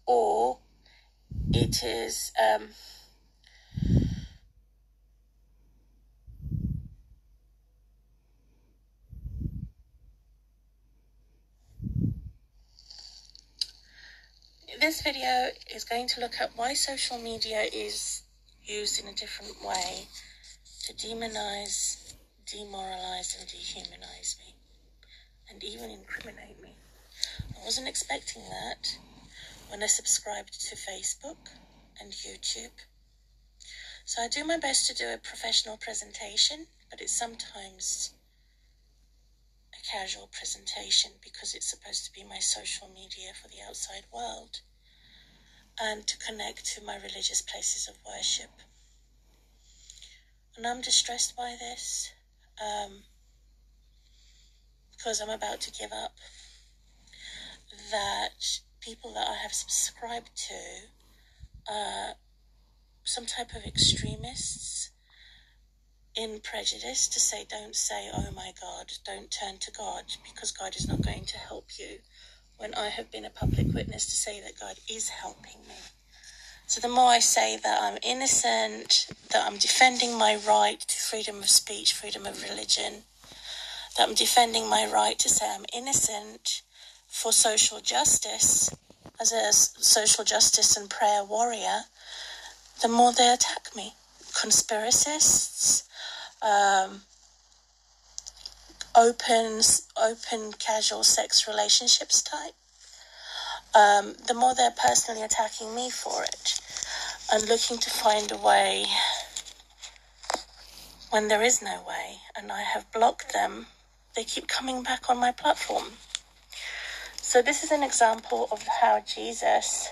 or it is this video is going to look at why social media is used in a different way to demonize, demoralize, and dehumanize me, and even incriminate me. I wasn't expecting that when I subscribed to Facebook and YouTube. So I do my best to do a professional presentation, but it's sometimes a casual presentation because it's supposed to be my social media for the outside world and to connect to my religious places of worship. And I'm distressed by this because I'm about to give up that people that I have subscribed to are some type of extremists in prejudice to say, don't say, oh my God, don't turn to God because God is not going to help you, when I have been a public witness to say that God is helping me. So the more I say that I'm innocent, that I'm defending my right to freedom of speech, freedom of religion, that I'm defending my right to say I'm innocent for social justice, as a social justice and prayer warrior, the more they attack me. Conspiracists, open casual sex relationships type, the more they're personally attacking me for it and looking to find a way when there is no way, and I have blocked them. They keep coming back on my platform. So this is an example of how Jesus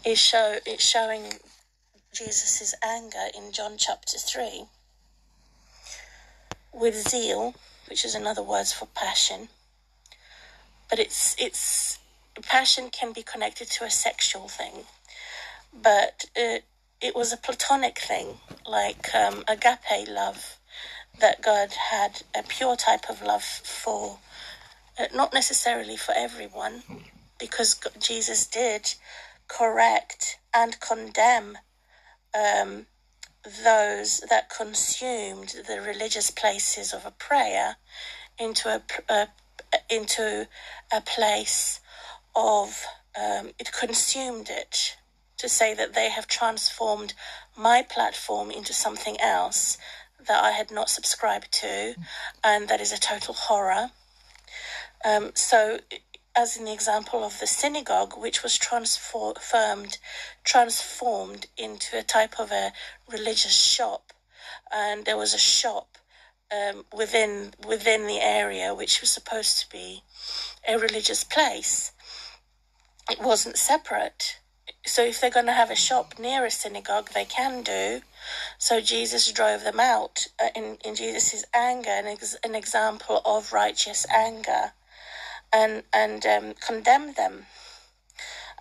is showing Jesus' anger in John chapter 3 with zeal, which is another word for passion. But it's passion can be connected to a sexual thing, but it was a platonic thing, like agape love, that God had a pure type of love for, not necessarily for everyone, because Jesus did correct and condemn those that consumed the religious places of a prayer into a place of it consumed it, to say that they have transformed my platform into something else that I had not subscribed to, and that is a total horror. So as in the example of the synagogue, which was transformed into a type of a religious shop, and there was a shop within the area which was supposed to be a religious place. It wasn't separate. So if they're going to have a shop near a synagogue, they can do. So Jesus drove them out in Jesus' anger, an example of righteous anger, and condemned them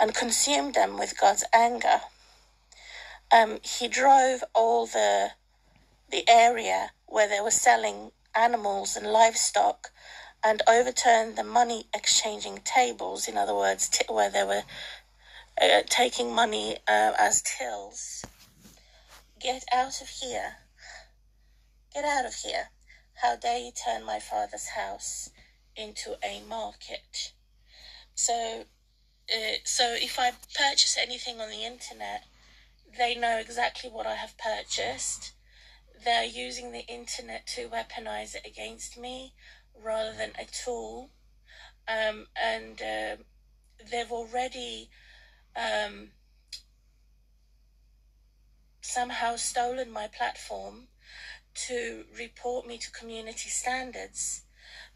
and consumed them with God's anger. He drove all the area where they were selling animals and livestock and overturned the money exchanging tables, in other words, where they were taking money as tills. Get out of here. Get out of here. How dare you turn my father's house into a market? So if I purchase anything on the internet, they know exactly what I have purchased. They're using the internet to weaponize it against me rather than a tool. And they've already somehow stolen my platform to report me to community standards.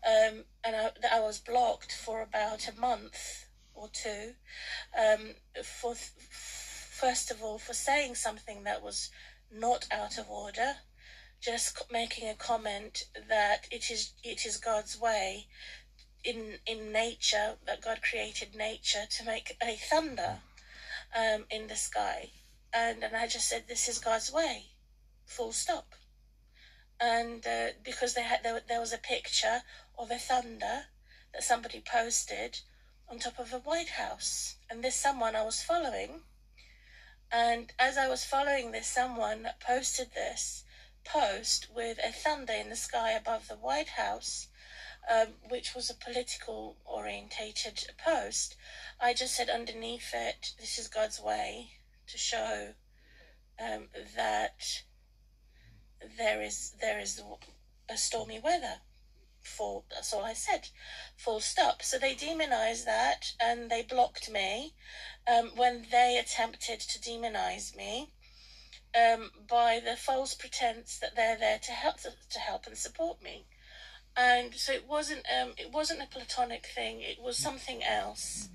And I was blocked for about a month or two, first of all, for saying something that was not out of order, just making a comment that it is God's way in nature, that God created nature to make a thunder in the sky, and I just said, this is God's way, full stop. And because there was a picture of a thunder that somebody posted on top of the White House. And this someone I was following, and as I was following this someone posted this post with a thunder in the sky above the White House, which was a political orientated post. I just said underneath it, this is God's way to show that there is a stormy weather. That's all I said, full stop. So they demonized that, and they blocked me when they attempted to demonize me by the false pretense that they're there to help and support me. And so it wasn't a platonic thing. It was something else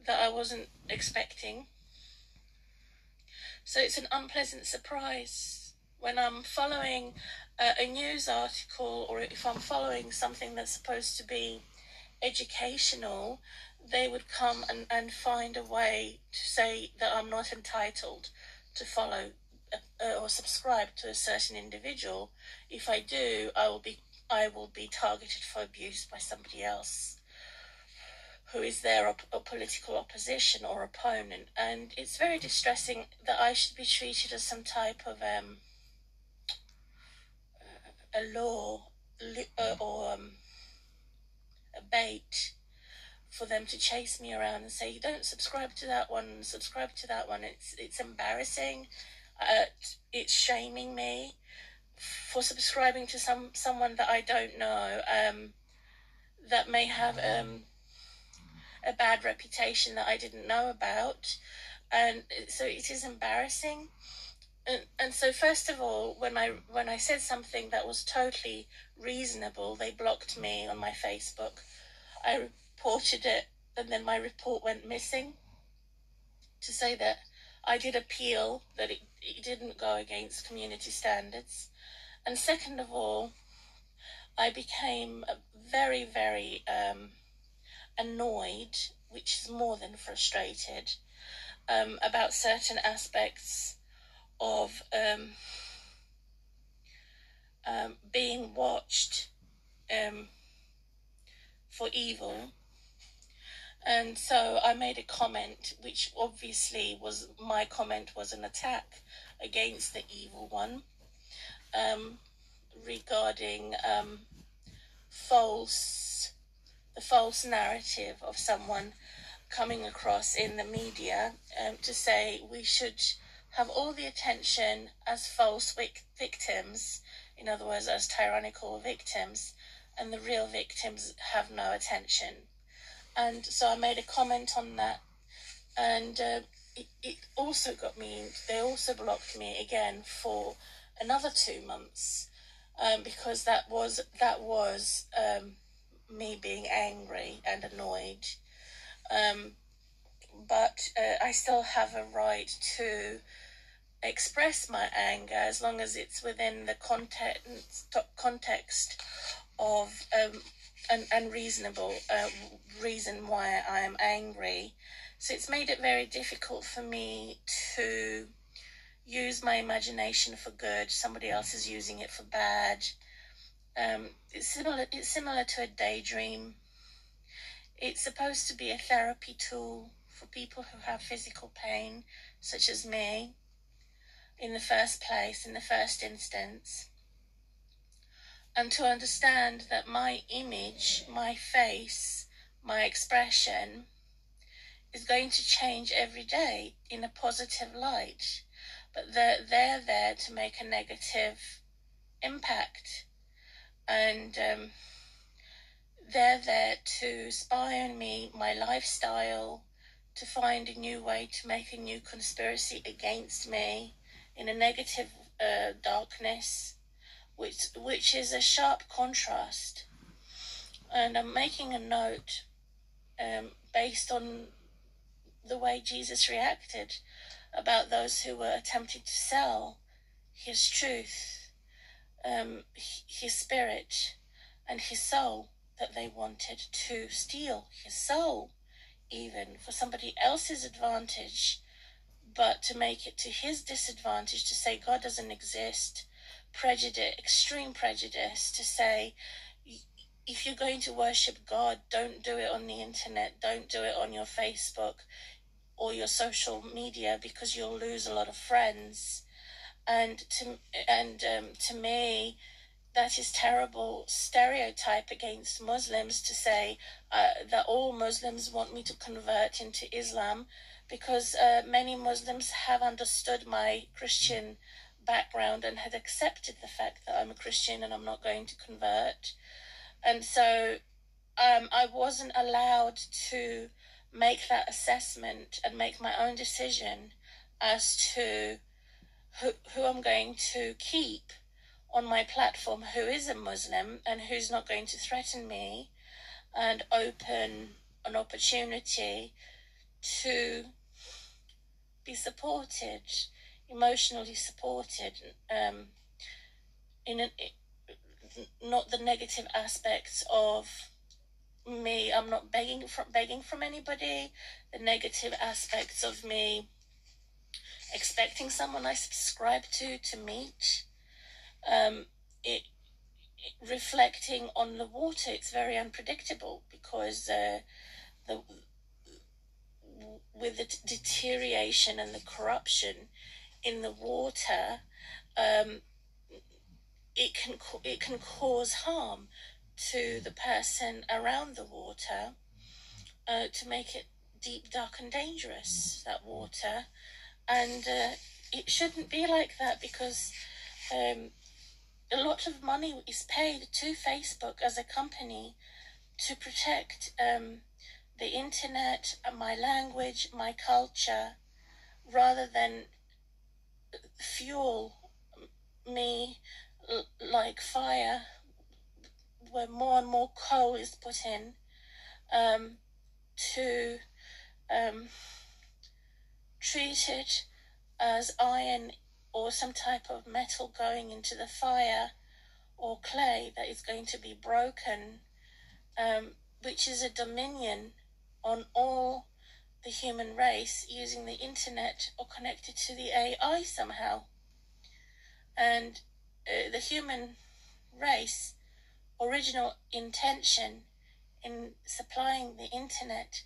that I wasn't expecting. So it's an unpleasant surprise when I'm following a news article, or if I'm following something that's supposed to be educational, they would come and find a way to say that I'm not entitled to follow or subscribe to a certain individual. If I do, I will be targeted for abuse by somebody else who is their political opposition or opponent. And it's very distressing that I should be treated as some type of a law or a bait for them to chase me around and say, you don't subscribe to that one, subscribe to that one. It's embarrassing. It's shaming me for subscribing to someone that I don't know, that may have a bad reputation that I didn't know about. And so it is embarrassing. And so first of all, when I said something that was totally reasonable, they blocked me on my Facebook. I reported it, and then my report went missing to say that I did appeal, that it didn't go against community standards. And second of all, I became very, very annoyed, which is more than frustrated, about certain aspects of being watched for evil. And so I made a comment, which obviously my comment was an attack against the evil one, regarding the false narrative of someone coming across in the media to say we should have all the attention as false victims, in other words, as tyrannical victims, and the real victims have no attention. And so I made a comment on that, and it also got me, they also blocked me again for another 2 months, because that was me being angry and annoyed. But I still have a right to express my anger as long as it's within the context of and reasonable reason why I am angry. So it's made it very difficult for me to use my imagination for good. Somebody else is using it for bad. It's similar to a daydream. It's supposed to be a therapy tool for people who have physical pain, such as me, in the first instance. And to understand that my image, my face, my expression is going to change every day in a positive light. But they're there to make a negative impact. And they're there to spy on me, my lifestyle, to find a new way to make a new conspiracy against me in a negative darkness, which is a sharp contrast. And I'm making a note based on the way Jesus reacted about those who were attempting to sell his truth, his spirit, and his soul, that they wanted to steal his soul, even for somebody else's advantage, but to make it to his disadvantage, to say God doesn't exist, prejudice, extreme prejudice, to say if you're going to worship God, don't do it on the internet. Don't do it on your Facebook or your social media, because you'll lose a lot of friends. And to me, that is terrible stereotype against Muslims to say that all Muslims want me to convert into Islam, because many Muslims have understood my Christian background and had accepted the fact that I'm a Christian and I'm not going to convert. And so I wasn't allowed to make that assessment and make my own decision as to who I'm going to keep on my platform, who is a Muslim and who's not going to threaten me, and open an opportunity to be supported, emotionally supported, not the negative aspects of me. I'm not begging from anybody. The negative aspects of me expecting someone I subscribe to meet. It reflecting on the water, it's very unpredictable, because with the deterioration and the corruption in the water, it can cause harm to the person around the water, to make it deep, dark, and dangerous, that water. And it shouldn't be like that, because a lot of money is paid to Facebook as a company to protect the internet, my language, my culture, rather than fuel me like fire, where more and more coal is put in to treat it as iron or some type of metal going into the fire, or clay that is going to be broken, which is a dominion on all the human race using the internet or connected to the AI somehow. And the human race original intention in supplying the internet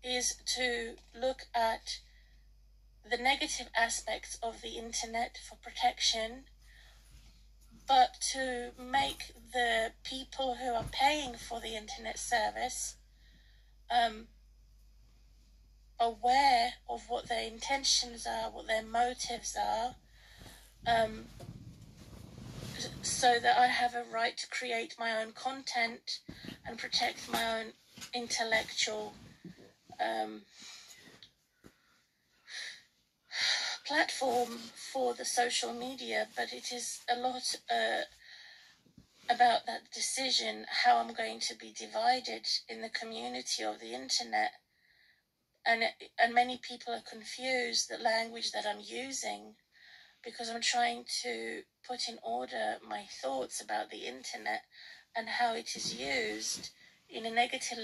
is to look at the negative aspects of the internet for protection, but to make the people who are paying for the internet service aware of what their intentions are, what their motives are, so that I have a right to create my own content and protect my own intellectual platform for the social media. But it is a lot about that decision, how I'm going to be divided in the community of the internet. And many people are confused the language that I'm using, because I'm trying to put in order my thoughts about the internet and how it is used in a negative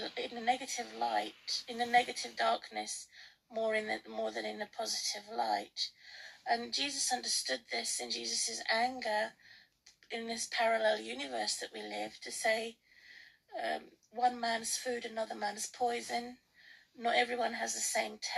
light, in a negative darkness, more than in a positive light. And Jesus understood this in Jesus' anger in this parallel universe that we live, to say one man's food, another man's poison. Not everyone has the same taste.